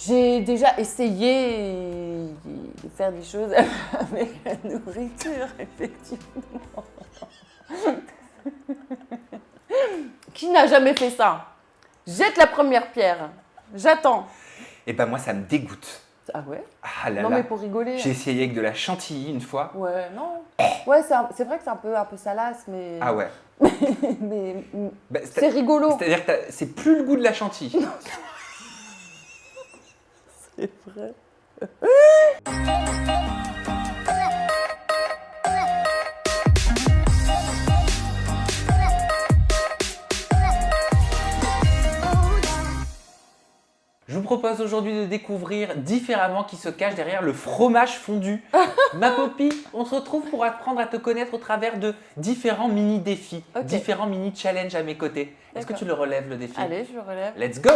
J'ai déjà essayé de faire des choses avec la nourriture, effectivement. Qui n'a jamais fait ça? Jette la première pierre. J'attends. Et ben moi, ça me dégoûte. Ah ouais? Ah là Non, là. mais pour rigoler. J'ai essayé avec de la chantilly une fois. Ouais, non. Ouais, c'est vrai que c'est un peu salace, mais. Ah ouais. mais Bah, c'est rigolo. C'est-à-dire que c'est plus le goût de la chantilly. C'est vrai. Je vous propose aujourd'hui de découvrir différemment qui se cache derrière le fromage fondu. Ma Poppy, on se retrouve pour apprendre à te connaître au travers de différents mini-défis, Ok. différents mini-challenges à mes côtés. Est-ce que D'accord. tu le relèves le défi? Allez, je le relève. Let's go!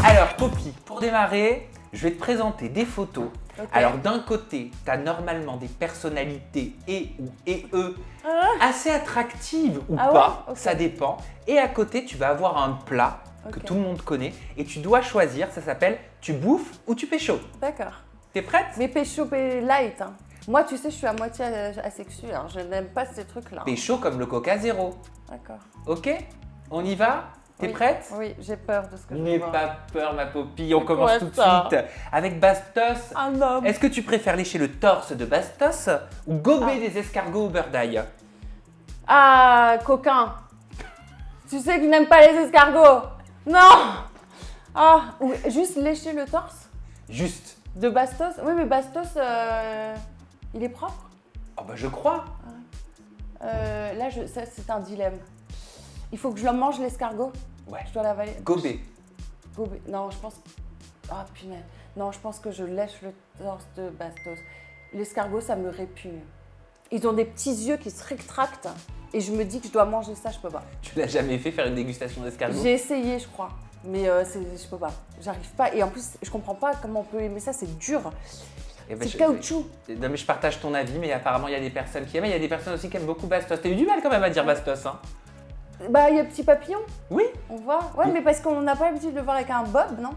Alors Poppy, pour démarrer, je vais te présenter des photos. Ok. Alors d'un côté, tu as normalement des personnalités et eux assez attractives ou Ah pas, ouais, ok. ça dépend. Et à côté, tu vas avoir un plat que Ok. tout le monde connaît et tu dois choisir, ça s'appelle tu bouffes ou tu pécho. D'accord. T'es prête? Mais pécho light. Hein. Moi, tu sais, je suis à moitié asexuée. Hein. Je n'aime pas ces trucs-là. Pécho comme le Coca Zéro. D'accord. Ok? On y va? T'es Oui. prête? Oui, j'ai peur de ce que je N'aie vais voir. pas peur ma Poppy, on commence quoi tout de ça suite avec Bastos. Un homme. Est-ce que tu préfères lécher le torse de Bastos ou gober des escargots au beurre d'ail? Ah, coquin. Tu sais que je n'aime pas les escargots. Non. Ah, ou juste lécher le torse Juste. de Bastos. Oui, mais Bastos, il est propre. Oh bah je crois. Là, ça, c'est un dilemme. Il faut que je le mange l'escargot. Ouais. Je dois l'avaler. Gober. Gober. Non, je pense. Ah, punaise. Non, je pense que je lèche le torse de Bastos. L'escargot, ça me répugne. Ils ont des petits yeux qui se rétractent. Et je me dis que je dois manger ça, je peux pas. Tu l'as jamais fait faire une dégustation d'escargot? J'ai essayé, je crois. Mais je peux pas. J'arrive pas. Et en plus, je comprends pas comment on peut aimer ça. C'est dur. Eh ben, C'est caoutchouc. Non mais je partage ton avis, mais apparemment il y a des personnes qui aiment, et il y a des personnes aussi qui aiment beaucoup Bastos. T'as eu du mal quand même à dire Bastos, hein? Bah, il y a Petit Papillon, Oui. on voit. Ouais, Oui. mais parce qu'on n'a pas l'habitude de le voir avec un bob, non?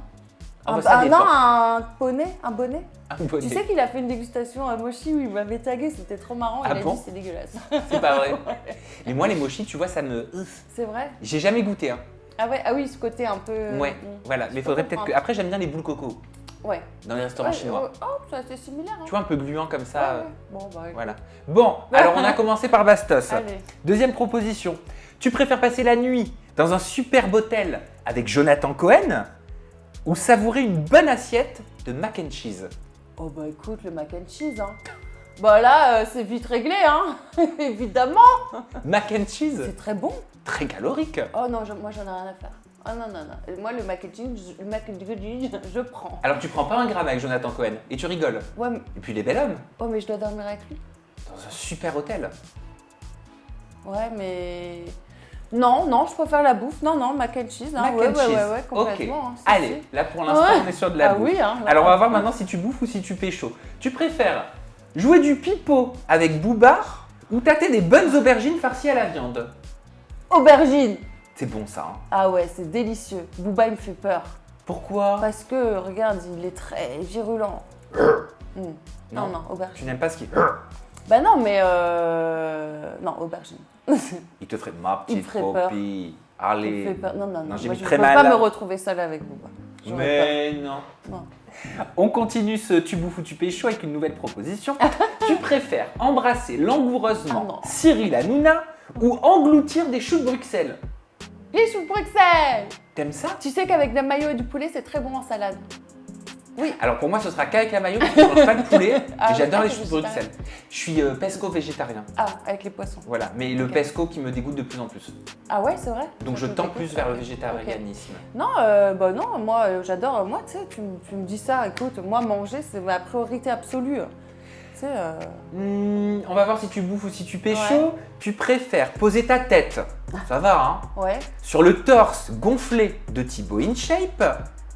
Ah bah, ça dépend. Non, un poney, un bonnet. Un bonnet. Tu sais qu'il a fait une dégustation à Mochi où il m'avait tagué, c'était trop marrant. Ah Il a bon dit c'est dégueulasse. C'est pas vrai. Mais moi les mochis, tu vois, ça me... C'est vrai? J'ai jamais goûté, hein. Ah ouais, ah oui, ce côté un peu. Ouais, voilà. Je Mais peux faudrait peut-être que... comprendre. Après j'aime bien les boules coco Ouais. dans les restaurants Ouais, chinois. Oh, c'est assez similaire. Hein. Tu vois, un peu gluant comme ça. Ouais, ouais. Bon, bah, ouais. Voilà. Bon, alors on a commencé par Bastos. Allez. Deuxième proposition. Tu préfères passer la nuit dans un superbe hôtel avec Jonathan Cohen ou savourer une bonne assiette de mac and cheese? Oh bah écoute, le mac and cheese, hein. Bah là, c'est vite réglé, hein. Évidemment. Mac and cheese, C'est très bon. très calorique. Oh non, moi j'en ai rien à faire. Oh non, non, non. Moi, le mac and cheese, je prends. Alors tu prends pas un gramme avec Jonathan Cohen et tu rigoles. Ouais, Et puis il est bel homme, oh, mais je dois dormir avec lui. dans un super hôtel. Ouais, mais. Non, non, je préfère la bouffe. Non, non, mac and cheese. Hein. Mac ouais, and ouais, cheese. ouais, ouais, Ok. complètement. hein, si, Allez, si. là pour l'instant Ouais. on est sur de la Ah bouffe. oui, hein. là, Alors on va là. voir maintenant si tu bouffes ou si tu pécho. Tu préfères jouer du pipeau avec Booba ou tâter des bonnes aubergines farcies à la viande? Aubergine. C'est bon ça, hein. Ah ouais, c'est délicieux. Booba, il me fait peur. Pourquoi? Parce que, regarde, il est très virulent. Non, Non. non, Tu aubergine. n'aimes pas ce qui... Bah non, mais non, aubergine. Il te ferait ma Il me petite ferait peur. Poppy. Il Allez. me fait peur. Non, non, non. j'ai Moi, mis je très peux mal, pas là. me retrouver seule avec Booba. J'aurais Mais non. peur. Non. On continue ce tu bouffes ou tu pécho avec une nouvelle proposition. Tu préfères embrasser langoureusement Ah non. Cyril Hanouna ou engloutir des choux de Bruxelles? Les choux de Bruxelles. T'aimes ça? Tu sais qu'avec le maillot et du poulet, c'est très bon en salade. Oui. Alors pour moi ce sera qu'avec la mayo parce que je mange pas de poulet Ah et j'adore oui, les ah, choux de c'est Bruxelles. Je suis pesco végétarien. Ah, avec les poissons. Voilà, mais le Ok. pesco qui me dégoûte de plus en plus. Ah ouais, c'est vrai. Donc Ça je te tends dégoûte. plus vers le Ok. végétarisme. Non, bah non, moi j'adore. Moi, tu sais, tu me dis ça. Écoute, moi manger, c'est ma priorité absolue. Tu sais. On va voir si tu bouffes ou si tu pécho. Ouais. Tu préfères poser ta tête, ça va hein, Ouais. sur le torse gonflé de Thibaut InShape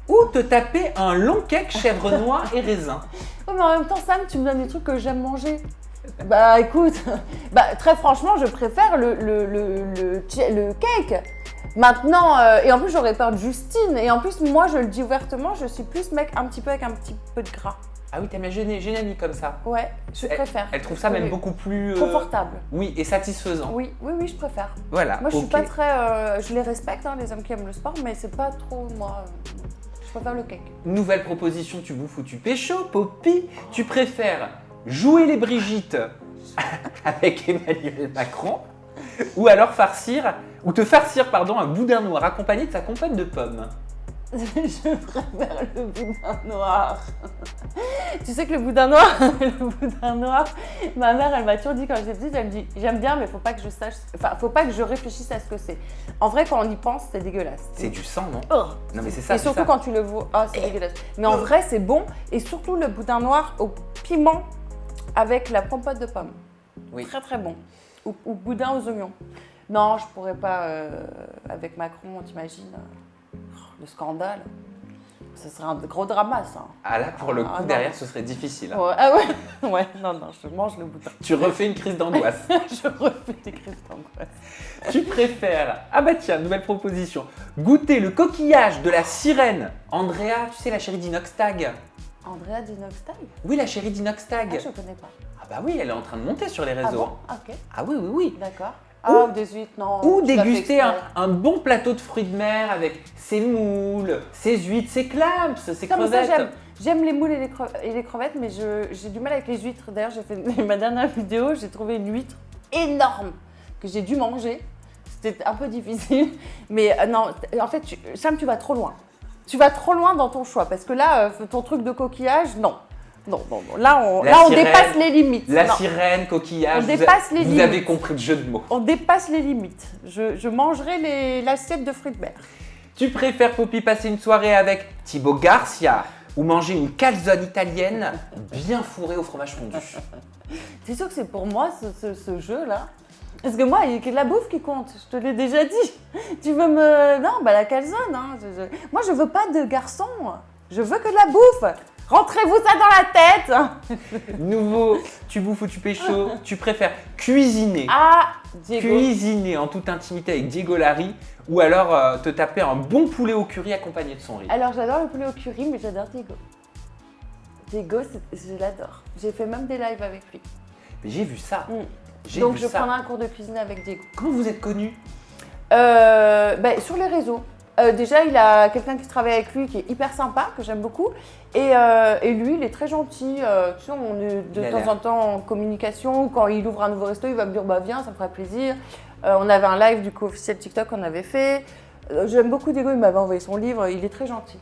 ou te taper un long cake chèvre noix et raisin? Oh, mais en même temps, Sam, tu me donnes des trucs que j'aime manger. Bah écoute, bah très franchement, je préfère le cake. Maintenant, et en plus j'aurais peur de Justine, et en plus moi je le dis ouvertement, je suis plus mec un petit peu avec un petit peu de gras. Ah oui, t'aimes bien, j'ai une amie comme ça. Ouais, je préfère. Elle trouve ça même Oui. beaucoup plus… Confortable. Oui, et satisfaisant. Oui, je préfère. Voilà. Moi je suis ok. pas très, je les respecte les hommes qui aiment le sport, mais c'est pas trop moi. Je préfère le cake. Nouvelle proposition, tu bouffes ou tu pécho, Poppy. Tu préfères jouer les Brigitte avec Emmanuel Macron ou alors te farcir un boudin noir accompagné de sa compote de pommes. Je préfère le boudin noir. Tu sais que le boudin noir, ma mère, elle m'a toujours dit quand j'étais petite, elle me dit j'aime bien, mais faut pas que je sache, faut pas que je réfléchisse à ce que c'est. En vrai, quand on y pense, c'est dégueulasse. C'est du sang, non? Oh. Non, mais c'est ça. Et surtout quand tu le vois, c'est dégueulasse. Mais en vrai, c'est bon, et surtout le boudin noir au piment avec la compote de pommes. Oui. Très très bon. Ou boudin aux oignons. Non, je pourrais pas avec Macron, t'imagines. Le scandale, ce serait un gros drama, ça. Ah là, pour le coup, non. derrière, ce serait difficile. Hein. Ouais, ah ouais. Ouais, non, je mange le boudin. Tu refais une crise d'angoisse. Je refais des crises d'angoisse. Tu préfères, ah bah tiens, nouvelle proposition, goûter le coquillage de la sirène Andrea, tu sais, la chérie d'Inox Tag. Andrea Dinoxtag? Oui, la chérie d'Inox Tag. Ah, je connais pas. Ah bah oui, elle est en train de monter sur les Ah réseaux. bon? Ok, Ah oui, oui, oui. d'accord. Ah, des huîtres, non. Ou tu l'as fait déguster exprès. un bon plateau de fruits de mer avec ses moules, ses huîtres, ses clams, ses Non, mais ça, crevettes. j'aime les moules et les crevettes, mais j'ai du mal avec les huîtres. D'ailleurs, j'ai fait ma dernière vidéo, j'ai trouvé une huître énorme que j'ai dû manger. C'était un peu difficile, mais non, en fait, Sam, tu vas trop loin. Tu vas trop loin dans ton choix, parce que là, ton truc de coquillage, non. Non. Là, on sirène, dépasse les limites. La Non. sirène, coquillage, On dépasse les vous limites. avez compris le jeu de mots. On dépasse les limites. Je mangerai l'assiette de fruits de mer. Tu préfères, Poppy, passer une soirée avec Thibaut Garcia ou manger une calzone italienne bien fourrée au fromage fondu? C'est sûr que c'est pour moi ce jeu-là. Parce que moi, il n'y a que de la bouffe qui compte, je te l'ai déjà dit. Tu veux me… Non, bah la calzone. Hein. Moi, je veux pas de garçon. Je veux que de la bouffe. Rentrez-vous ça dans la tête. Nouveau, tu bouffes ou tu pécho, tu préfères cuisiner. Ah, Diego. Cuisiner en toute intimité avec Diego Larry ou alors te taper un bon poulet au curry accompagné de son riz. Alors, j'adore le poulet au curry, mais j'adore Diego. Diego, je l'adore. J'ai fait même des lives avec lui. Mais j'ai vu ça. Donc, vu je ça. prendrai un cours de cuisine avec Diego. Comment vous êtes connus? Sur les réseaux. Déjà, il a quelqu'un qui travaille avec lui qui est hyper sympa, que j'aime beaucoup. Et lui, il est très gentil. Tu sais, on est de temps en temps en communication. Quand il ouvre un nouveau resto, il va me dire bah viens, ça me ferait plaisir. On avait un live du coup officiel TikTok qu'on avait fait. J'aime beaucoup Diego, il m'avait envoyé son livre, il est très gentil.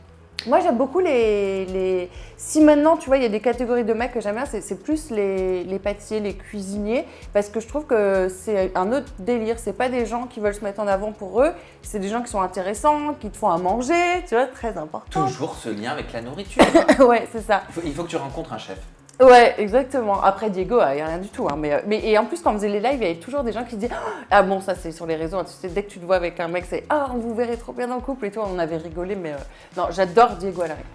Moi, j'aime beaucoup les… Si maintenant, tu vois, il y a des catégories de mecs que j'aime bien, c'est plus les pâtissiers, les cuisiniers, parce que je trouve que c'est un autre délire. C'est pas des gens qui veulent se mettre en avant pour eux, c'est des gens qui sont intéressants, qui te font à manger, tu vois, très important. Toujours ce lien avec la nourriture. Ouais, c'est ça. Il faut que tu rencontres un chef. Ouais, exactement. Après, Diego, il n'y a rien du tout. Hein. Et en plus, quand on faisait les lives, il y avait toujours des gens qui disaient « Ah bon, ça c'est sur les réseaux, hein, tu sais, dès que tu te vois avec un mec, c'est « Ah, on vous verrait trop bien dans le couple » et tout. On avait rigolé, mais non, j'adore Diego à la règle.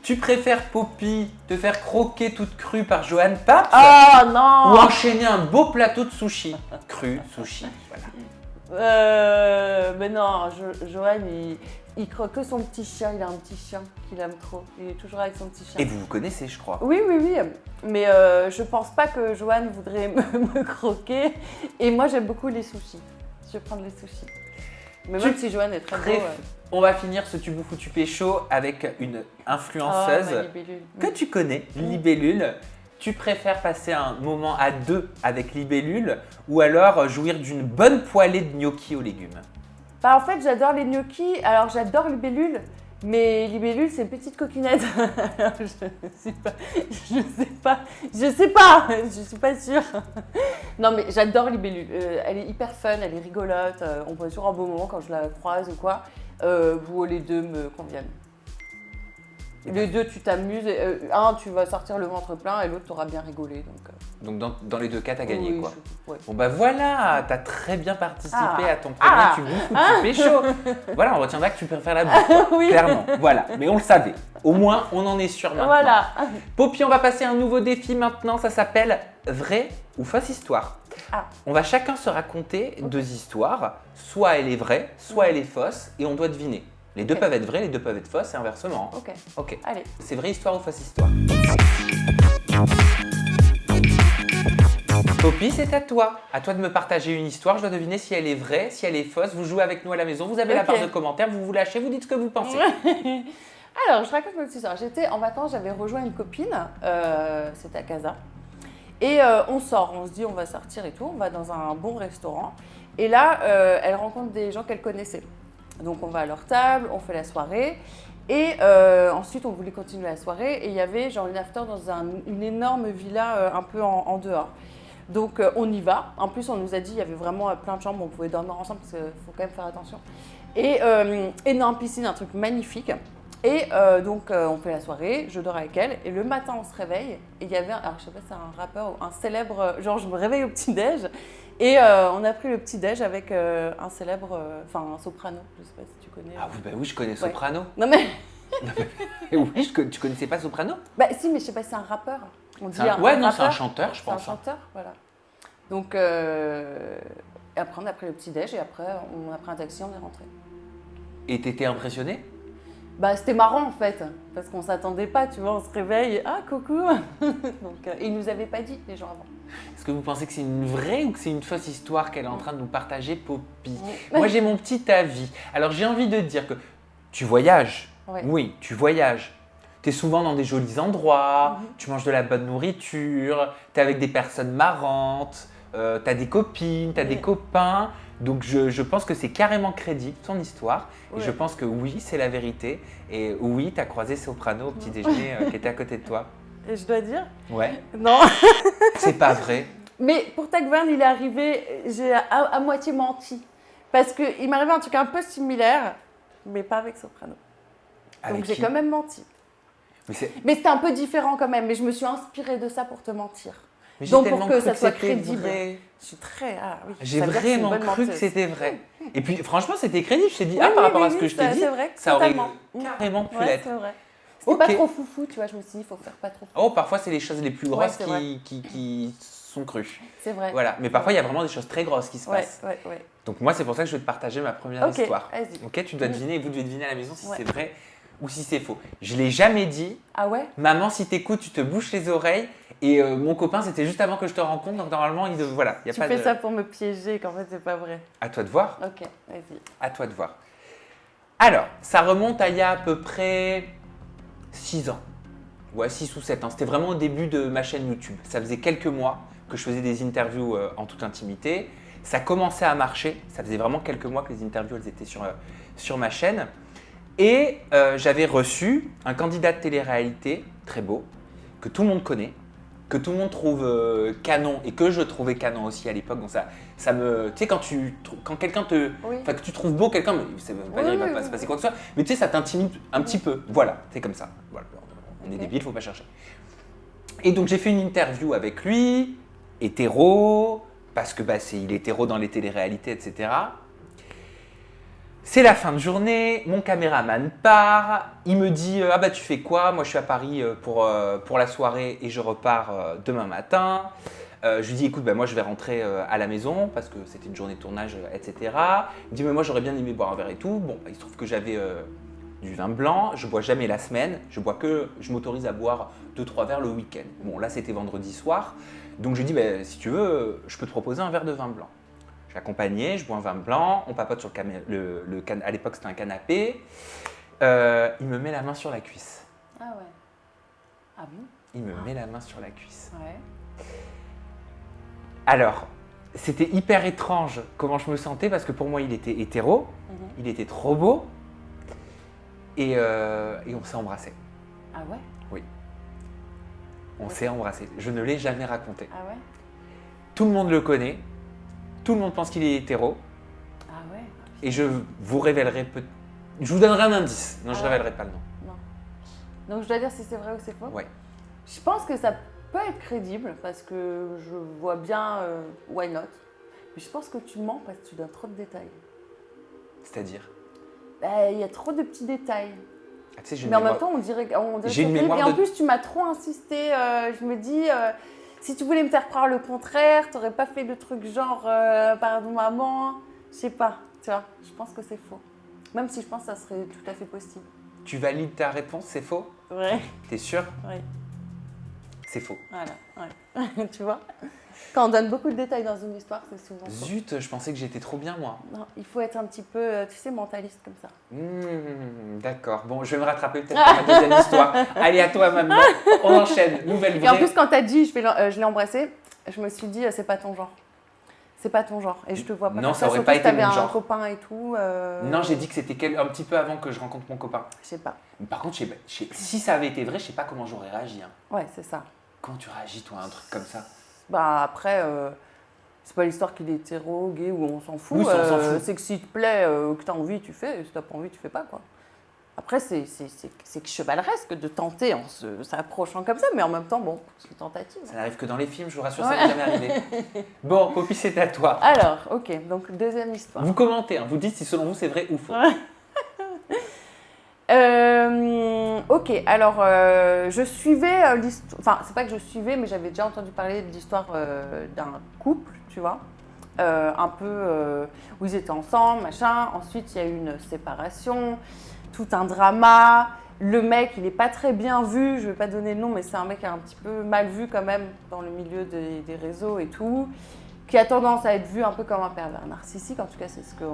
Tu préfères, Poppy, te faire croquer toute crue par Johan Paps Oh non. ou enchaîner un beau plateau de sushi? Cru, sushi, voilà. Mais non, Johan, il croque que son petit chien. Il a un petit chien qu'il aime trop. Il est toujours avec son petit chien. Et vous vous connaissez, je crois. Oui. Mais je pense pas que Johan voudrait me croquer. Et moi, j'aime beaucoup les sushis. Je vais prendre les sushis. Mais même si Johan est très beau. On va finir ce tu bouffes ou tu pécho avec une influenceuse que tu connais, Libellule. Tu préfères passer un moment à deux avec Libellule ou alors jouir d'une bonne poêlée de gnocchi aux légumes? Bah en fait, j'adore les gnocchis. Alors, j'adore Libellule. Mais Libellule, c'est une petite coquinette. Je sais pas. Je suis pas sûre. Non, mais j'adore Libellule. Elle est hyper fun, elle est rigolote. On passe toujours un beau moment quand je la croise ou quoi. Les deux me conviennent. Les deux, tu t'amuses. Un, tu vas sortir le ventre plein et l'autre, tu auras bien rigolé. Donc, Donc dans les deux cas, t'as gagné Oui, quoi. ouais. Bon bah voilà, t'as très bien participé Ah. à ton premier tu bouffes ou tu pécho. Voilà, on retiendra que tu préfères la bouffe, toi, Oui. clairement. Voilà, mais on le savait. Au moins, on en est sûr maintenant. Voilà. Poppy, on va passer à un nouveau défi maintenant, ça s'appelle vraie ou fausse histoire. Ah. On va chacun se raconter deux histoires, soit elle est vraie, soit elle est fausse, et on doit deviner. Les deux Ok. peuvent être vraies, les deux peuvent être fausses, et inversement. Ok. Ok. Allez. C'est vraie histoire ou fausse histoire? Poppy, c'est à toi. À toi de me partager une histoire. Je dois deviner si elle est vraie, si elle est fausse. Vous jouez avec nous à la maison. Vous avez la Ok. barre de commentaires. Vous vous lâchez. Vous dites ce que vous pensez. Alors, je raconte ma petite histoire. J'étais en vacances, j'avais rejoint une copine, c'était à Casa. Et on sort, on se dit on va sortir et tout, on va dans un bon restaurant. Et là, elle rencontre des gens qu'elle connaissait. Donc on va à leur table, on fait la soirée. Et ensuite, on voulait continuer la soirée. Et il y avait genre une after dans une énorme villa un peu en dehors. Donc on y va. En plus, on nous a dit qu'il y avait vraiment plein de chambres, on pouvait dormir ensemble parce qu'il faut quand même faire attention. Et énorme piscine, un truc magnifique. Et donc on fait la soirée, je dors avec elle. Et le matin, on se réveille. Et il y avait, alors je sais pas si c'est un rappeur ou un célèbre, genre je me réveille au petit-déj. Et on a pris le petit-déj avec un célèbre, enfin un soprano. Je sais pas si tu connais. Ah oui, bah oui, je connais Soprano. Non mais, Oui, tu connaissais pas Soprano? bah si, mais je sais pas si c'est un rappeur. On dit Ouais, non, c'est un rappeur. chanteur, je C'est un pense. chanteur, voilà. Donc, et après, on a pris le petit-déj et après, on a pris un taxi, on est rentré. Et t'étais impressionné? Bah, c'était marrant en fait, parce qu'on s'attendait pas, tu vois, on se réveille, ah coucou. Donc, ils nous avaient pas dit les gens avant. Est-ce que vous pensez que c'est une vraie ou que c'est une fausse histoire qu'elle est en train de nous partager, Poppy? Oui. Moi, j'ai mon petit avis. Alors, j'ai envie de dire que tu voyages. Ouais. Oui, tu voyages. Tu es souvent dans des jolis endroits, tu manges de la bonne nourriture, tu es avec des personnes marrantes, tu as des copines, tu as des copains. Donc, je pense que c'est carrément crédible, ton histoire. Et Ouais. je pense que oui, c'est la vérité. Et oui, tu as croisé Soprano au petit déjeuner qui était à côté de toi. Et je dois dire, Ouais, non. c'est pas vrai. Mais pour Tag Verne, il est arrivé, j'ai à moitié menti. Parce qu'il m'est arrivé un truc un peu similaire, mais pas avec Soprano. Avec Donc j'ai qui? quand même menti. Mais c'était un peu différent quand même, mais je me suis inspirée de ça pour te mentir. Mais j'ai Donc tellement pour que cru ça soit c'était crédible. vrai. Je suis très... Ah oui. J'ai ça veut dire que je suis une vraiment bonne cru que menteuse. c'était vrai. Et puis franchement, c'était crédible. Je t'ai dit, Oui, par oui, rapport oui, à ce que oui, je t'ai dit, c'est vrai, ça aurait totalement. carrément pu Ouais, l'être. c'est vrai. C'était Ok. pas trop foufou, tu vois, je me suis dit, il faut faire pas trop foufou. Oh, parfois, c'est les choses les plus grosses c'est vrai. qui sont crues. C'est vrai. Voilà. Mais parfois, il y a vraiment des choses très grosses qui se Ouais, passent. ouais. Donc moi, c'est pour ça que je vais te partager ma première Ok, histoire. vas-y. Ok, tu dois deviner et vous devez deviner à la maison si Ouais. c'est vrai ou si c'est faux. Je l'ai jamais dit. Ah ouais? Maman, si t'écoutes, tu te bouches les oreilles. Et mon copain, c'était juste avant que je te rencontre. Donc normalement, voilà, il y a Tu pas fais de. ça pour me piéger, qu'en fait, c'est pas vrai. À toi de voir. Ok, vas-y. À toi de voir. Alors, ça remonte à il y a à peu près 6 ans. Ouais, 6 ou 7 ans. C'était vraiment au début de ma chaîne YouTube. Ça faisait quelques mois que je faisais des interviews en toute intimité. Ça commençait à marcher. Ça faisait vraiment quelques mois que les interviews elles étaient sur ma chaîne. Et j'avais reçu un candidat de télé-réalité très beau, que tout le monde connaît, que tout le monde trouve canon et que je trouvais canon aussi à l'époque. Donc ça me, tu sais, quand quelqu'un te, Oui. enfin que tu trouves beau quelqu'un, mais ça veut pas dire il va pas se passer quoi que ce soit, mais tu sais, ça t'intimide un petit peu. Voilà, c'est comme ça. Voilà. On est Ok. débiles, faut pas chercher. Et donc j'ai fait une interview avec lui, hétéro, parce que il est hétéro dans les téléréalités, etc. C'est la fin de journée, mon caméraman part, il me dit ah bah tu fais quoi? Moi je suis à Paris pour la soirée et je repars demain matin. Je lui dis écoute moi je vais rentrer à la maison parce que c'était une journée de tournage, etc. Il me dit mais moi j'aurais bien aimé boire un verre et tout. Bon il se trouve que j'avais du vin blanc, je bois jamais la semaine, je m'autorise à boire 2-3 verres le week-end. Bon là c'était vendredi soir, donc je lui dis si tu veux je peux te proposer un verre de vin blanc. Je suis accompagné, je bois un vin blanc, on papote sur à l'époque c'était un canapé. Il me met la main sur la cuisse. Ah ouais. Ah bon? Il me met la main sur la cuisse. Ouais. Alors, c'était hyper étrange comment je me sentais parce que pour moi il était hétéro, il était trop beau et on s'est embrassé. Ah ouais? Oui. On s'est embrassé. Je ne l'ai jamais raconté. Ah ouais? Tout le monde le connaît, tout le monde pense qu'il est hétéro. Ah ouais? Et je vous révélerai je vous donnerai un indice. Non, je ne Ah ouais. révélerai pas le nom. Non. Donc je dois dire si c'est vrai ou c'est faux? Ouais. Je pense que ça peut être crédible parce que je vois bien why not. Mais je pense que tu mens parce que tu donnes trop de détails. C'est-à-dire? Il y a trop de petits détails. Ah, tu sais, Mais en même temps, on dirait j'ai une que c'est mémoire terrible. Et en de... plus, tu m'as trop insisté. Je me dis, si tu voulais me faire croire le contraire, t'aurais pas fait le truc genre, pardon maman. Je sais pas, tu vois. Je pense que c'est faux. Même si je pense que ça serait tout à fait possible. Tu valides ta réponse, c'est faux? Ouais. T'es sûr? Oui. C'est faux. Voilà, ouais. Tu vois, quand on donne beaucoup de détails dans une histoire, c'est souvent faux. Zut, je pensais que j'étais trop bien, moi. Non, il faut être un petit peu, tu sais, mentaliste comme ça. D'accord. Bon, je vais me rattraper peut-être pour ma deuxième histoire. Allez, à toi maintenant. On enchaîne. Nouvelle vraie. Et en plus, quand t'as dit, je l'ai embrassé, je me suis dit, c'est pas ton genre. C'est pas ton genre. Et je te vois pas. Non, faire ça aurait surtout pas si été mon t'avais un genre. copain et tout. Non, j'ai dit que c'était un petit peu avant que je rencontre mon copain. Je sais pas. Mais par contre, si ça avait été vrai, je sais pas comment j'aurais réagi. Hein. Ouais, c'est ça. Comment tu réagis, toi, à un truc comme ça? Bah après, c'est pas l'histoire qu'il est hétéro, gay ou on s'en fout. Oui, ça, on s'en fout. C'est que si te plaît, que t'as envie, tu fais. Et si t'as pas envie, tu fais pas, quoi. Après, c'est chevaleresque de tenter en s'approchant comme ça, mais en même temps, bon, c'est une tentative. Ça n'arrive que dans les films, je vous rassure, ça n'est jamais arrivé. Bon, Poppy, c'est à toi. Alors, ok, donc deuxième histoire. Vous commentez, hein, vous dites si selon vous c'est vrai ou faux. Ok, alors je suivais l'histoire, enfin c'est pas que je suivais, mais j'avais déjà entendu parler de l'histoire d'un couple, tu vois, un peu où ils étaient ensemble, machin. Ensuite, il y a eu une séparation, tout un drama. Le mec, il est pas très bien vu, je vais pas donner le nom, mais c'est un mec un petit peu mal vu quand même dans le milieu des réseaux et tout, qui a tendance à être vu un peu comme un pervers narcissique, en tout cas c'est ce que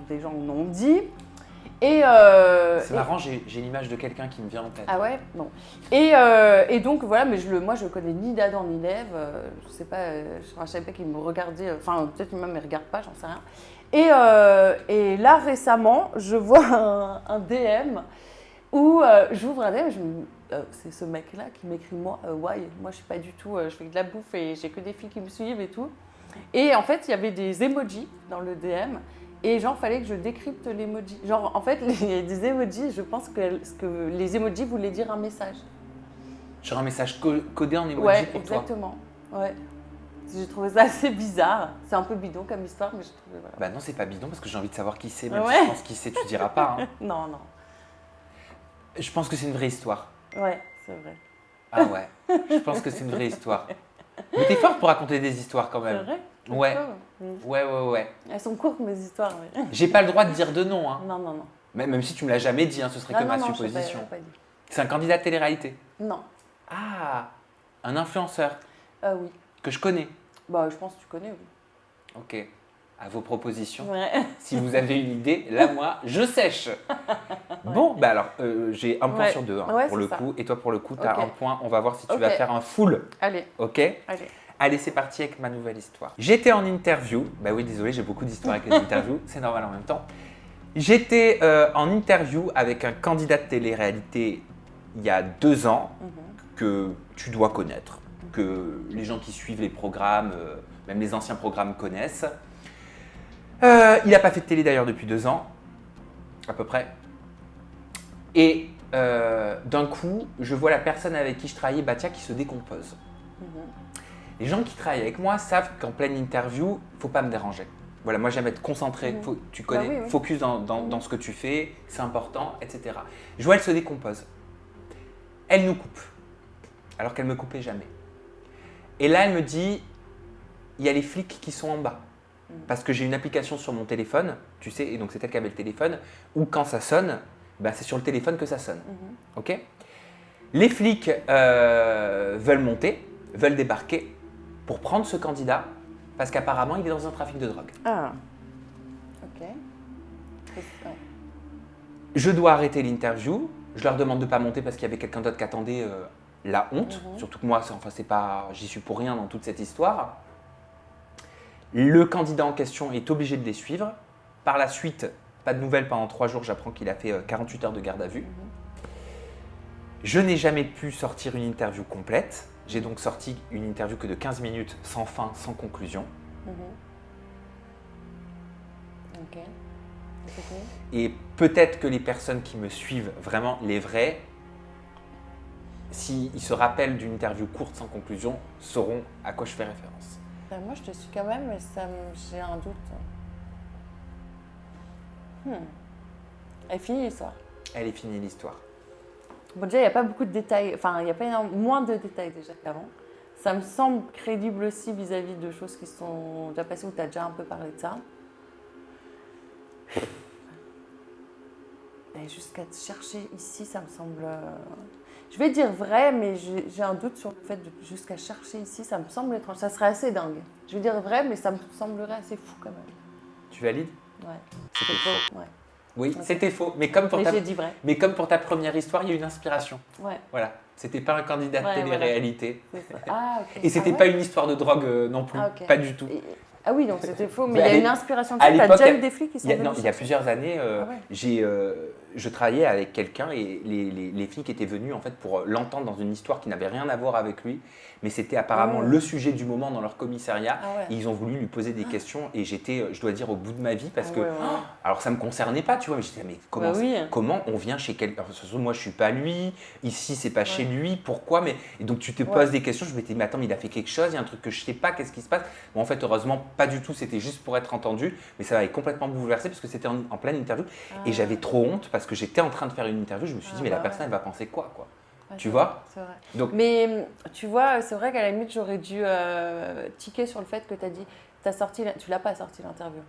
des gens en ont dit. C'est marrant, j'ai l'image de quelqu'un qui me vient en tête. Ah ouais, bon. Et donc voilà, mais moi je connais ni d'Adam ni d'Ève, je sais pas, je savais pas qu'ils me regardaient, enfin peut-être même ils me regardent pas, j'en sais rien. Et là récemment, je vois un DM où j'ouvre un DM, c'est ce mec-là qui m'écrit moi je suis pas du tout, je fais de la bouffe et j'ai que des filles qui me suivent et tout. Et en fait, il y avait des emojis dans le DM. Et genre, fallait que je décrypte l'emoji. Genre, en fait, des emojis, je pense que les emojis voulaient dire un message. Genre un message codé en emoji Ouais, pour exactement. Toi. Ouais. J'ai trouvé ça assez bizarre. C'est un peu bidon comme histoire, mais j'ai trouvé, voilà. Bah non, c'est pas bidon parce que j'ai envie de savoir qui c'est, même Ouais. si je pense qui c'est, tu diras pas. Hein. Non. Je pense que c'est une vraie histoire. Ouais, c'est vrai. Ah ouais, je pense que c'est une vraie histoire. Mais t'es forte pour raconter des histoires quand même. C'est vrai? Ouais. Mmh. Ouais. Elles sont courtes, mes histoires. Mais... J'ai pas le droit de dire de nom. Hein. Non. Même si tu me l'as jamais dit, hein, ce serait que ma supposition. Pas dit. C'est un candidat de télé-réalité. Non. Ah, un influenceur Oui. que je connais. Bah, je pense que tu connais, oui. Ok, à vos propositions. Ouais. Si vous avez une idée, là, moi, je sèche. Bon, bah alors, j'ai un point sur deux hein, pour le coup. Et toi, pour le coup, tu as un point. On va voir si tu vas faire un full. Allez. Ok. Allez, c'est parti avec ma nouvelle histoire. J'étais en interview. Bah oui, désolé, j'ai beaucoup d'histoires avec les interviews. C'est normal en même temps. J'étais en interview avec un candidat de télé-réalité il y a 2 ans que tu dois connaître, que les gens qui suivent les programmes, même les anciens programmes connaissent. Il n'a pas fait de télé d'ailleurs depuis 2 ans, à peu près. Et d'un coup, je vois la personne avec qui je travaillais, Batia, qui se décompose. Les gens qui travaillent avec moi savent qu'en pleine interview, il ne faut pas me déranger. Voilà, moi j'aime être concentré, tu connais, oui. Focus dans ce que tu fais, c'est important, etc. Je vois, elle se décompose. Elle nous coupe, alors qu'elle ne me coupait jamais. Et là, elle me dit, il y a les flics qui sont en bas. Parce que j'ai une application sur mon téléphone, tu sais, et donc c'est elle qui avait le téléphone, où quand ça sonne, bah, c'est sur le téléphone que ça sonne. Ok ? Les flics veulent monter, veulent débarquer pour prendre ce candidat, parce qu'apparemment, il est dans un trafic de drogue. Ah, ok. Je dois arrêter l'interview. Je leur demande de ne pas monter parce qu'il y avait quelqu'un d'autre qui attendait la honte. Surtout que moi, j'y suis pour rien dans toute cette histoire. Le candidat en question est obligé de les suivre. Par la suite, pas de nouvelles pendant 3 jours. J'apprends qu'il a fait 48 heures de garde à vue. Je n'ai jamais pu sortir une interview complète. J'ai donc sorti une interview que de 15 minutes, sans fin, sans conclusion. Ok. Et peut-être que les personnes qui me suivent, vraiment les vraies, s'ils se rappellent d'une interview courte sans conclusion, sauront à quoi je fais référence. Moi, je te suis quand même, mais j'ai un doute. Elle finit l'histoire. Elle est finie l'histoire. Bon, déjà, il n'y a pas beaucoup de détails, enfin, il y a pas moins de détails déjà qu'avant. Ça me semble crédible aussi vis-à-vis de choses qui sont déjà passées, où tu as déjà un peu parlé de ça. Et jusqu'à te chercher ici, ça me semble... Je vais dire vrai, mais j'ai un doute sur le fait de jusqu'à chercher ici, ça me semble étrange. Ça serait assez dingue. Je vais dire vrai, mais ça me semblerait assez fou quand même. Tu valides? Ouais. C'était faux. Ouais. Oui, Ouais. c'était faux. Mais comme j'ai dit vrai. pour ta première histoire, il y a une inspiration. Ouais. Voilà. C'était pas un candidat de Ouais, télé-réalité. Voilà. Ah, ok. Et c'était Ah ouais pas une histoire de drogue non plus. Ah, ok. Pas du tout. Ah oui, donc c'était faux. Mais Mais il y a une inspiration. Tu à as l'époque, déjà eu des flics qui sont il y venus a plusieurs années, ouais. je travaillais avec quelqu'un et les flics étaient venus en fait pour l'entendre dans une histoire qui n'avait rien à voir avec lui, mais c'était apparemment le sujet du moment dans leur commissariat. Ah ouais. Et ils ont voulu lui poser des questions et j'étais, je dois dire, au bout de ma vie parce que, ouais. alors ça me concernait pas, tu vois, mais je disais mais comment, Bah oui. comment on vient chez quelqu'un, moi je suis pas lui, ici c'est pas chez lui, pourquoi, mais et donc tu te poses des questions, je me dis mais attends, mais il a fait quelque chose, il y a un truc que je sais pas, qu'est-ce qui se passe? Bon, en fait heureusement pas du tout, c'était juste pour être entendu, mais ça m'avait complètement bouleversé parce que c'était en pleine interview et j'avais trop honte parce que j'étais en train de faire une interview, je me suis dit mais la personne elle va penser quoi. Ouais, tu vois? C'est vrai. Donc, mais tu vois, c'est vrai qu'à la limite, j'aurais dû tiquer sur le fait que tu as dit, tu l'as pas sorti l'interview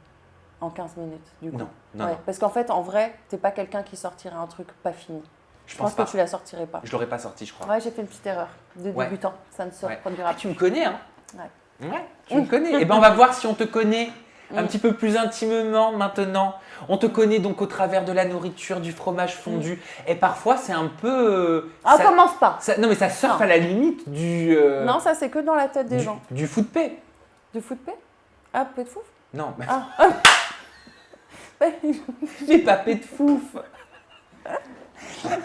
en 15 minutes, du coup. Non. Parce qu'en fait, en vrai, t'es pas quelqu'un qui sortirait un truc pas fini. Je pense pas. que tu la sortirais pas. Je l'aurais pas sorti, je crois. Ouais, j'ai fait une petite erreur de débutant. Ça ne se reproduira Ah, tu me connais, hein? Ouais. Ouais, tu me connais. Eh ben, on va voir si on te connaît un petit peu plus intimement maintenant. On te connaît donc au travers de la nourriture, du fromage fondu. Et parfois, c'est un peu... Ah, commence pas. Non, mais ça surfe à la limite du... Non, ça, c'est que dans la tête des gens. Du foot paix. Du foot paix? Ah, paix de fouf? Non, mais... Ah. mais pas paix de fouf.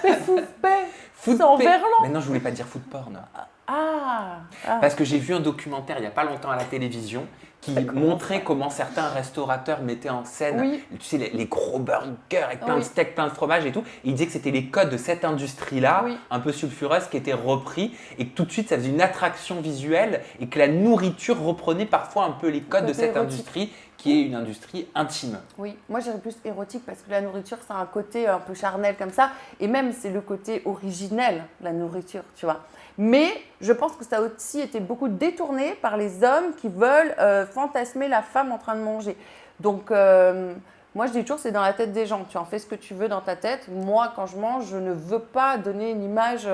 Paix fouf paix. Foot C'est en paix. verlan. Mais non, je voulais pas dire foot porn. Ah. Parce que j'ai vu un documentaire il n'y a pas longtemps à la télévision qui montrait comment certains restaurateurs mettaient en scène tu sais, les gros burgers avec plein de steaks, plein de fromage et tout. Et ils disaient que c'était les codes de cette industrie-là, un peu sulfureuse, qui étaient repris et que tout de suite ça faisait une attraction visuelle et que la nourriture reprenait parfois un peu les codes de cette industrie qui est une industrie intime. Oui, moi j'irais plus érotique parce que la nourriture c'est un côté un peu charnel comme ça et même c'est le côté originel, la nourriture, tu vois. Mais je pense que ça a aussi été beaucoup détourné par les hommes qui veulent fantasmer la femme en train de manger. Donc, moi, je dis toujours, c'est dans la tête des gens. Tu en fais ce que tu veux dans ta tête. Moi, quand je mange, je ne veux pas donner une image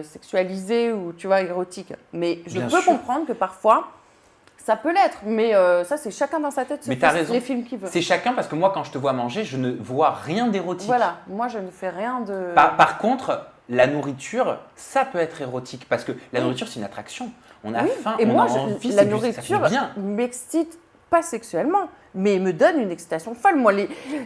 sexualisée ou, tu vois, érotique. Mais je peux comprendre que parfois, ça peut l'être. Mais ça, c'est chacun dans sa tête. Mais tu as raison. Les films qu'il veut. C'est chacun parce que moi, quand je te vois manger, je ne vois rien d'érotique. Voilà, moi, je ne fais rien de... Par contre... La nourriture, ça peut être érotique parce que la nourriture, c'est une attraction. On a faim, et on moi, a envie, la nourriture m'excite pas sexuellement, mais me donne une excitation folle. Moi,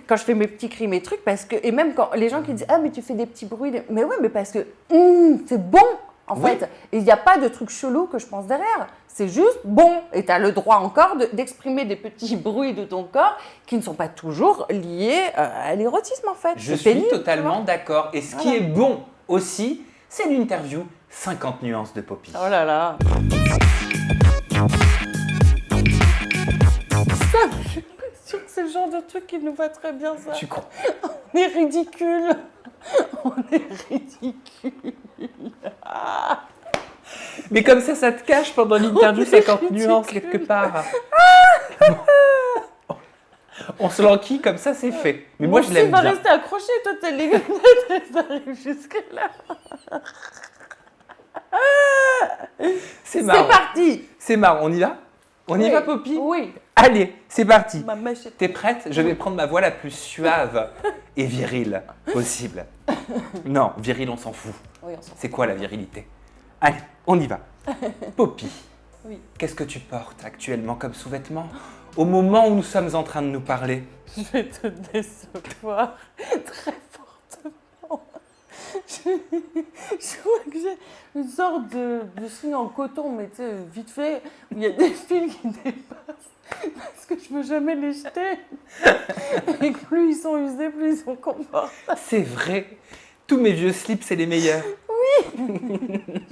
quand je fais mes petits cris, mes trucs, parce que et même quand les gens qui disent ah mais tu fais des petits bruits, mais oui, mais parce que c'est bon en fait. Et il n'y a pas de truc chelou que je pense derrière. C'est juste bon. Et tu as le droit encore d'exprimer des petits bruits de ton corps qui ne sont pas toujours liés à l'érotisme en fait. Je suis totalement d'accord. Et ce qui est bon aussi, c'est l'interview 50 nuances de Poppy. Oh là là. Ça, je suis pas sûre que c'est le genre de truc qui nous va très bien ça. Tu crois? On est ridicule. On est ridicule. Mais comme ça te cache pendant l'interview 50 nuances quelque part. On se l'enquille comme ça, c'est fait. Mais moi, je l'aime bien. Tu vas rester accroché, toi, tes lunettes, elles arrivent jusque-là. C'est marrant. C'est parti. C'est marrant, on y va? On y va, Poppy? Oui. Allez, c'est parti. Ma mèche est... T'es prête? Je vais prendre ma voix la plus suave et virile possible. Non, viril, on s'en fout. Oui, on s'en fout. C'est quoi la virilité? Allez, on y va. Poppy, oui. Qu'est-ce que tu portes actuellement comme sous-vêtements au moment où nous sommes en train de nous parler? Je vais te décevoir très fortement. Je vois que j'ai une sorte de signe en coton, mais tu sais, vite fait, où il y a des fils qui dépassent parce que je ne veux jamais les jeter. Et que plus ils sont usés, plus ils sont confortables. C'est vrai. Tous mes vieux slips, c'est les meilleurs. Oui.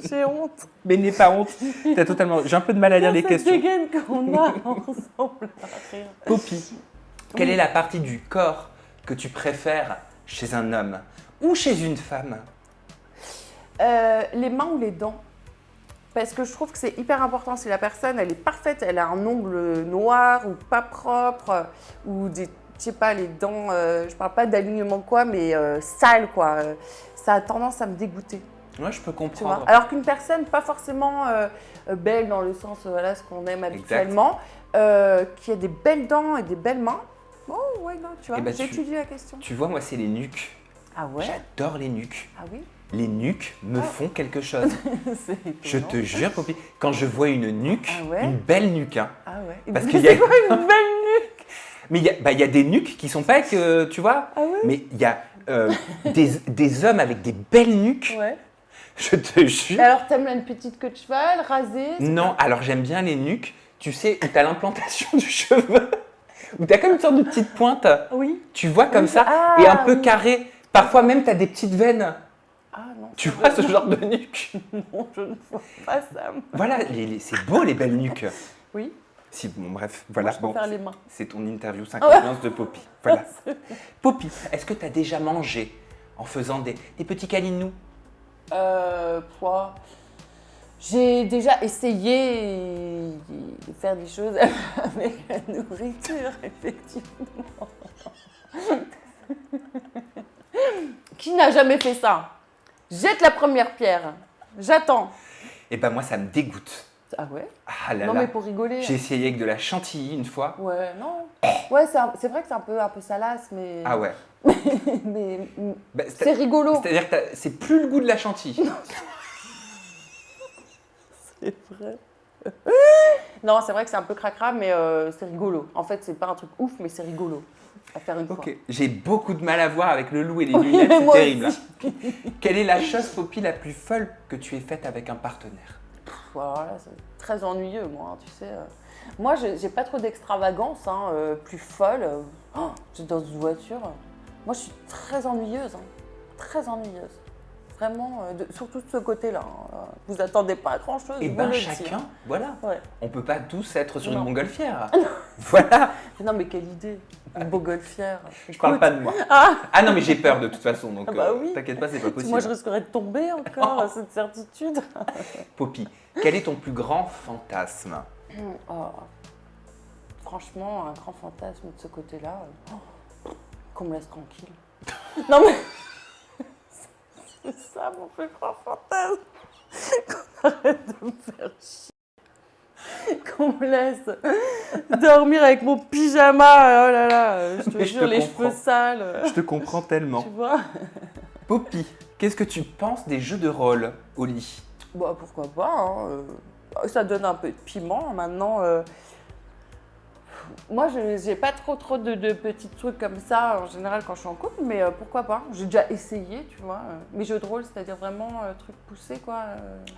J'ai honte. Mais n'aie pas honte. T'as totalement... J'ai un peu de mal à lire les questions. Cette dégaine qu'on a ensemble à rire. Poppy, quelle est la partie du corps que tu préfères chez un homme ou chez une femme? Les mains ou les dents. Parce que je trouve que c'est hyper important. Si la personne, elle est parfaite, elle a un ongle noir ou pas propre, ou des, je sais pas, les dents, je parle pas d'alignement quoi, mais sale quoi. Ça a tendance à me dégoûter. Ouais, je peux Tu comprendre. vois. Alors qu'une personne pas forcément belle dans le sens, voilà, ce qu'on aime habituellement, qui a des belles dents et des belles mains, oh ouais, non, tu vois, j'ai étudié la question. Tu vois, moi, c'est les nuques. Ah ouais? J'adore les nuques. Ah oui? Les nuques me font quelque chose. Je étonnant. te jure, Poppy, quand je vois une nuque, Ah ouais? une belle nuque, hein, Ah ouais? parce Mais qu'il y a- c'est quoi une belle nuque? mais il y a des nuques qui sont pas avec, tu vois, Ah ouais? mais il y a des hommes avec des belles nuques, Ouais. je te jure. Et alors, t'aimes une petite queue de cheval, rasée? Non, alors j'aime bien les nuques, tu sais, où t'as l'implantation du cheveu, où t'as comme une sorte de petite pointe, Oui. tu vois comme Oui, ça, ah, et un peu oui. carré. Parfois même, t'as des petites veines. Ah non. Tu vois ce genre de nuque? Non, je ne vois pas ça. Voilà, c'est beau les belles nuques. Oui. Si, bon, bref, voilà. Moi, je Bon, préfère les mains. c'est ton interview 51 de Poppy. Voilà. Poppy, est-ce que tu as déjà mangé en faisant des petits câlinous? Quoi? J'ai déjà essayé de faire des choses avec la nourriture, effectivement. Qui n'a jamais fait ça? Jette la première pierre. J'attends. Eh ben moi, ça me dégoûte. Ah ouais? Ah là Non, là. mais pour rigoler. J'ai essayé avec de la chantilly une fois. Ouais, non. Ouais, c'est vrai que c'est un peu salace, mais. Ah ouais. mais Bah, c'est rigolo. C'est-à-dire que c'est plus le goût de la chantilly. C'est vrai. Non, c'est vrai que c'est un peu cracra, mais c'est rigolo. En fait, c'est pas un truc ouf, mais c'est rigolo à faire une fois. Ok. J'ai beaucoup de mal à voir avec le loup et les Oui, lunettes, c'est moi terrible. aussi. hein. Quelle est la chose, Poppy, la plus folle que tu aies faite avec un partenaire? Alors là, c'est très ennuyeux, moi, hein, tu sais. Moi, j'ai pas trop d'extravagance, hein, plus folle. J'étais dans une voiture. Moi, je suis très ennuyeuse, hein, très ennuyeuse. Vraiment, surtout de ce côté-là. Hein. Vous attendez pas à grand-chose. Eh je ben vous le dis, chacun, hein. voilà. Ouais. On peut pas tous être sur une Non. montgolfière. Voilà. Non, mais quelle idée. Une montgolfière. Je parle pas de moi. Ah, Ah non, mais j'ai peur de toute façon, donc Ah bah oui. t'inquiète pas, c'est pas possible. moi, je risquerais de tomber encore, à cette certitude. Poppy, quel est ton plus grand fantasme? Oh. Franchement, un grand fantasme de ce côté-là, qu'on me laisse tranquille. Non mais, c'est ça mon plus grand fantasme. Qu'on arrête de me faire chier. Qu'on me laisse dormir avec mon pyjama, oh là là, je te Mais je jure, te les comprends. cheveux sales. Je te comprends tellement. Tu vois? Poppy, qu'est-ce que tu penses des jeux de rôle au lit? Bah pourquoi pas, hein, ça donne un peu de piment maintenant. Moi, je n'ai pas trop de petits trucs comme ça en général quand je suis en couple, mais pourquoi pas? J'ai déjà essayé, tu vois. Mes jeux de rôle, c'est-à-dire vraiment trucs poussés, quoi.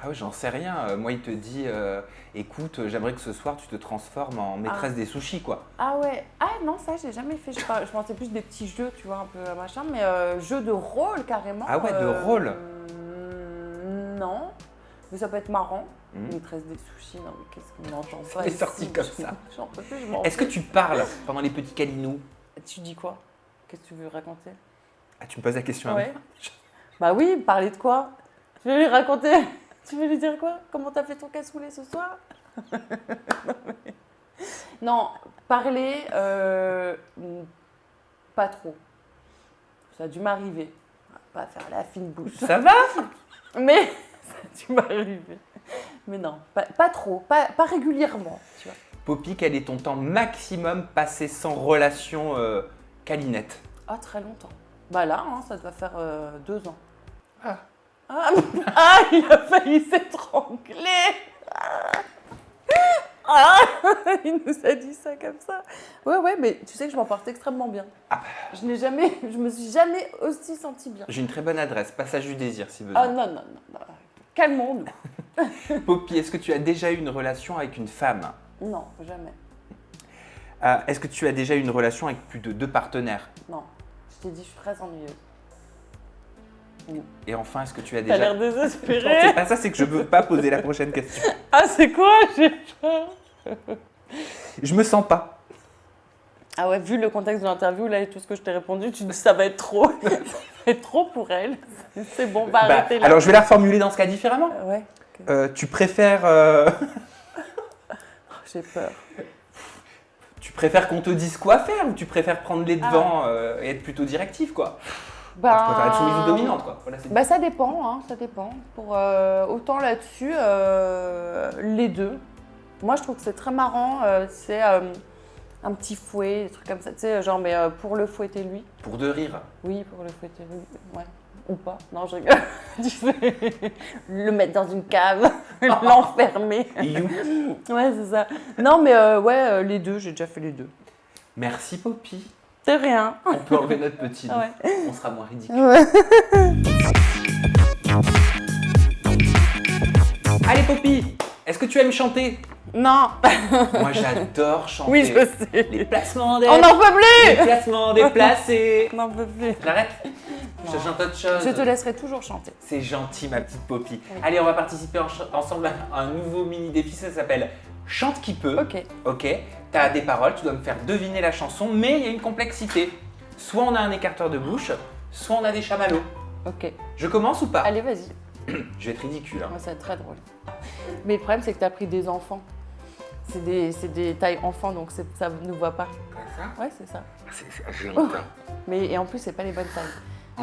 Ah oui, j'en sais rien. Moi, il te dit, écoute, j'aimerais que ce soir tu te transformes en maîtresse des sushis, quoi. Ah ouais. Ah non, ça, j'ai jamais fait. Je pensais plus des petits jeux, tu vois, un peu machin, mais jeux de rôle carrément. Ah ouais, de rôle. Non, mais ça peut être marrant. Mhm. Maîtresse des sushis, non mais qu'est-ce qu'on entend pas C'est ici, sorti comme ça. J'en peux plus, je m'en Est-ce que fous. tu parles pendant les petits câlinous? Tu dis quoi? Qu'est-ce que tu veux raconter? Ah, tu me poses la question à Ouais. moi? Bah oui, parler de quoi? Tu veux lui raconter? Tu veux lui dire quoi? Comment t'as fait ton cassoulet ce soir? Non, parler, pas trop. Ça a dû m'arriver. On va pas faire la fine bouche. Ça va? Mais ça a dû m'arriver. Mais non, pas trop, pas régulièrement, tu vois. Poppy, quel est ton temps maximum passé sans relation câlinette? Ah, très longtemps. Bah là, hein, ça doit faire 2 ans. Ah. Ah, il a failli s'étrangler. Ah, il nous a dit ça comme ça. Ouais, mais tu sais que je m'en porte extrêmement bien. Ah. Je me suis jamais aussi sentie bien. J'ai une très bonne adresse, Passage du Désir, si besoin. Ah non. Calmons-nous. Poppy, est-ce que tu as déjà eu une relation avec une femme? Non, jamais. Est-ce que tu as déjà eu une relation avec plus de 2 partenaires? Non. Je t'ai dit, je suis très ennuyeuse. Et enfin, est-ce que tu as T'as déjà... l'air Non, désespéré. c'est pas ça, c'est que je veux pas poser la prochaine question. Ah, c'est quoi? J'ai peur. Je me sens pas. Ah ouais, vu le contexte de l'interview, là, et tout ce que je t'ai répondu, tu dis ça va être trop. Ça va être trop pour elle. C'est bon, va arrêter là. Alors, je vais la reformuler dans ce cas différemment. Ouais, Tu préfères... j'ai peur. Tu préfères qu'on te dise quoi faire ou tu préfères prendre les devants et être plutôt directif, quoi? Tu préfères être soumise ou dominante, quoi. Voilà, c'est... Ça dépend, hein, ça dépend. Pour, autant là-dessus, les deux. Moi, je trouve que c'est très marrant. C'est un petit fouet, des trucs comme ça. Tu sais, genre, mais pour le fouetter lui. Pour de rire. Oui, pour le fouetter lui, ouais. Ou pas. Non, je rigole. Tu sais, le mettre dans une cave, l'enfermer. You. Ouais, c'est ça. Non, mais ouais, les deux, j'ai déjà fait les deux. Merci, Poppy. C'est rien. On peut enlever notre petit doigt. Ouais. On sera moins ridicule. Ouais. Allez, Poppy, est-ce que tu aimes chanter? Non. Moi, j'adore chanter. Oui, je sais. Les placements des... On n'en peut Les plus. placements déplacés. On n'en peut plus. J'arrête. Non. Je chante autre chose. Je te laisserai toujours chanter. C'est gentil, ma petite Poppy. Oui. Allez, on va participer ensemble à un nouveau mini défi. Ça s'appelle Chante qui peut. Ok. Ok. T'as des paroles, tu dois me faire deviner la chanson, mais il y a une complexité. Soit on a un écarteur de bouche, soit on a des chamallows. Ok. Je commence ou pas? Allez, vas-y. Je vais être ridicule. Hein. Moi, ça va être très drôle. Mais le problème, c'est que tu as pris des enfants. C'est des tailles enfants, donc ça ne nous voit pas. Comme ça? Ouais, c'est ça. C'est génial. Mais, et en plus, c'est pas les bonnes tailles.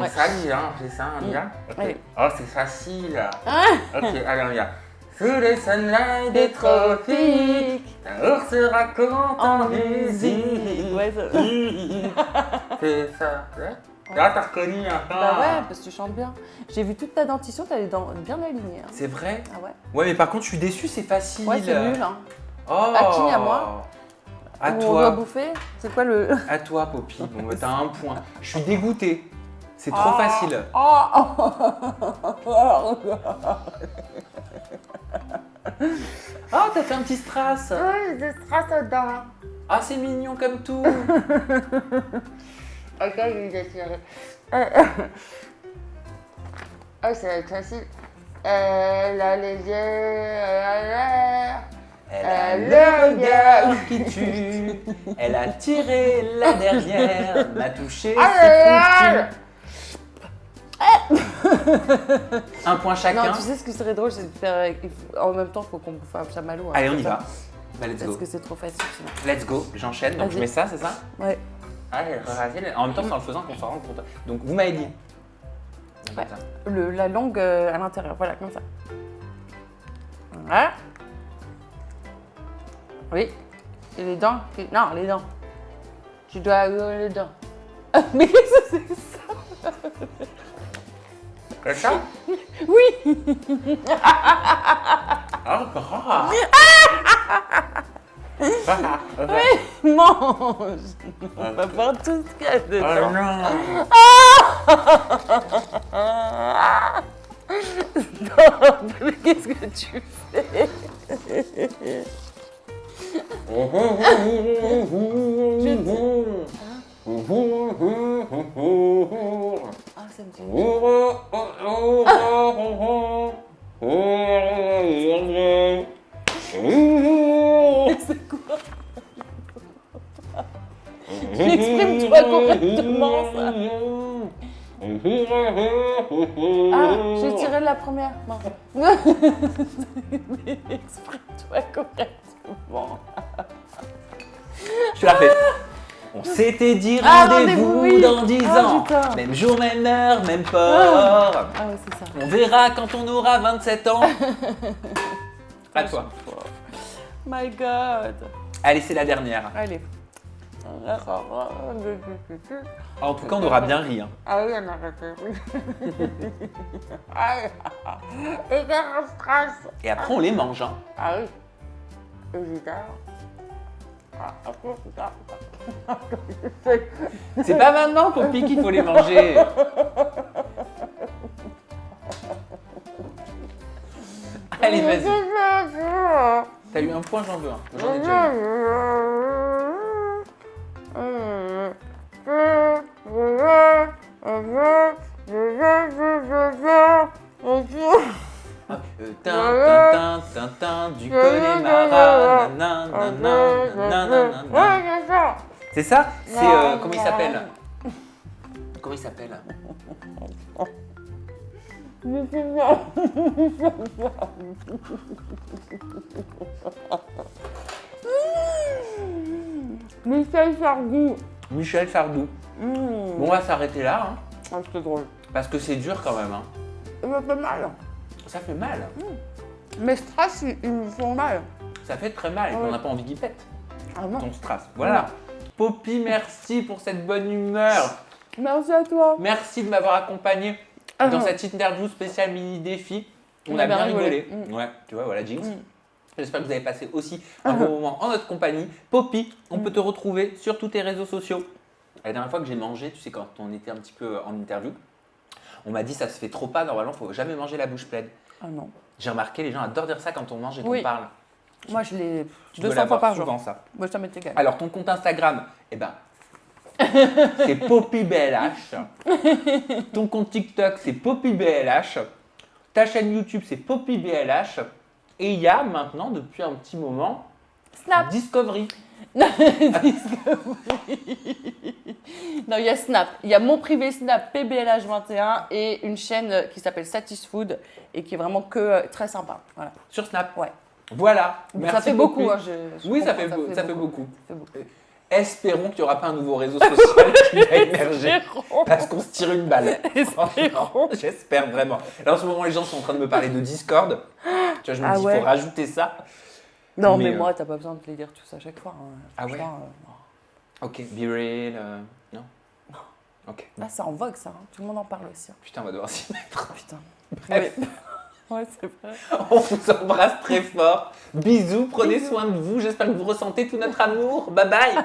Ouais. Ça y est, hein, c'est ça, on y va? Ok. Allez. Oh, c'est facile. Ah Ok, allez, on y va. Sous le sunlight des tropiques, la ours raconte en musique. Ouais, ça... C'est ça. Ouais. Là, t'as reconnu un peu. Bah ouais, parce que tu chantes bien. J'ai vu toute ta dentition, t'as les dents bien alignées. Hein. C'est vrai? Ah ouais? Ouais, mais par contre, je suis déçu, c'est facile. Ouais, c'est nul. Hein. Oh. À qui? À moi? À Ou on doit toi. bouffer? C'est quoi le... À toi, Poppy. Bon, bah, t'as un point. Je suis dégoûté. C'est trop Oh. facile. Oh, t'as fait un petit strass. Oui, je strass dedans. Ah, c'est mignon comme tout. Ok, je vais essayer. Oh, ça va être facile. Elle a les yeux, Elle a le regard qui tue. Elle a tiré la derrière. M'a touché, c'est foutu. Un point chacun. Non, tu sais ce qui serait drôle, c'est de faire. En même temps, il faut qu'on bouffe un chamallow. Allez, on y va. Bah, let's Parce go. que c'est trop facile sinon. Let's go. J'enchaîne. Donc, je Vas-y. mets ça, c'est ça? Ouais. Allez, facile. En même temps, c'est en le faisant qu'on s'en rend compte. Donc, vous m'avez dit. Ouais. La langue à l'intérieur, voilà, comme ça. Voilà. Oui. Et les dents. Non, les dents. Tu dois avoir les dents. Mais qu'est-ce que c'est ça? C'est ça? Oui. Oh, grave. Mange. On va voir tout ce qu'il y a dedans. non. Mais qu'est-ce que tu fais? Ah, ça me dit. C'est quoi? Exprime-toi correctement, ça. Ah, j'ai tiré la première. Non. Mais exprime-toi correctement. Je te la fais. On s'était dit Ah, rendez-vous rendez-vous, oui. dans 10 Ah, ans. putain. Même jour, même heure, même port. Ah ouais, c'est ça. On verra quand on aura 27 ans. À toi. My God. Allez, c'est la dernière. Allez. En tout cas, on aura bien ri. Hein. Ah oui, on a arrêté. Et un stress. Et après, on les mange. Hein. Ah oui. Évidemment. Après, C'est pas maintenant, Poppy, qu'il faut les manger. Allez, vas-y. T'as eu un point, j'en veux un. J'en ai déjà eu. Du Connemara. C'est ça? C'est comment il s'appelle? Comment il s'appelle? Michel Sardou. Michel Sardou. Bon, on va s'arrêter là, hein, Ah, c'est drôle. parce que c'est dur quand même. Hein. Ça fait mal. Ça fait mal. Mes strass, ils me font mal. Ça fait très mal et Ouais. on n'a pas envie qu'il pète Ah non. ton strass. Voilà. Poppy, merci pour cette bonne humeur. Merci à toi. Merci de m'avoir accompagné dans cette interview spéciale mini défi. On a bien rigolé. Ouais, tu vois, voilà, Jinx. J'espère que vous avez passé aussi un bon moment en notre compagnie. Poppy, on peut te retrouver sur tous tes réseaux sociaux. La dernière fois que j'ai mangé, tu sais, quand on était un petit peu en interview, on m'a dit ça se fait trop pas, normalement, il ne faut jamais manger la bouche pleine. Ah non. J'ai remarqué, les gens adorent dire ça quand on mange et qu'on Oui. parle. Moi, je l'ai Tu dois 200 fois l'avoir par jour. souvent, ça. Moi, ça m'est égal. Alors, ton compte Instagram, eh ben, c'est PoppyBLH. Ton compte TikTok, c'est PoppyBLH. Ta chaîne YouTube, c'est PoppyBLH. Et il y a maintenant, depuis un petit moment, Snap. Discovery. Non, il y a Snap. Il y a mon privé Snap PBLH21 et une chaîne qui s'appelle Satisfood et qui est vraiment que très sympa. Voilà. Sur Snap. Ouais. Voilà. Ça Merci fait beaucoup. Poppy. Hein, je Oui, ça comprends, fait beaucoup. Ça fait beaucoup. Espérons qu'il n'y aura pas un nouveau réseau social qui va émerger Espérons. parce qu'on se tire une balle. Espérons. J'espère vraiment. Là, en ce moment, les gens sont en train de me parler de Discord. Tu vois, je me Ah dis, il ouais. faut rajouter ça. Non, Mais, mais moi, t'as pas besoin de les dire tous à chaque fois. Hein. Ah ouais. Franchement, Ok, Be Real, non. Ok. Ah, c'est en vogue ça. Hein. Tout le monde en parle aussi. Hein. Putain, on va devoir s'y mettre. Putain. Bref. Ouais, c'est vrai. On vous embrasse très fort. Bisous, prenez soin de vous. J'espère que vous ressentez tout notre amour. Bye bye.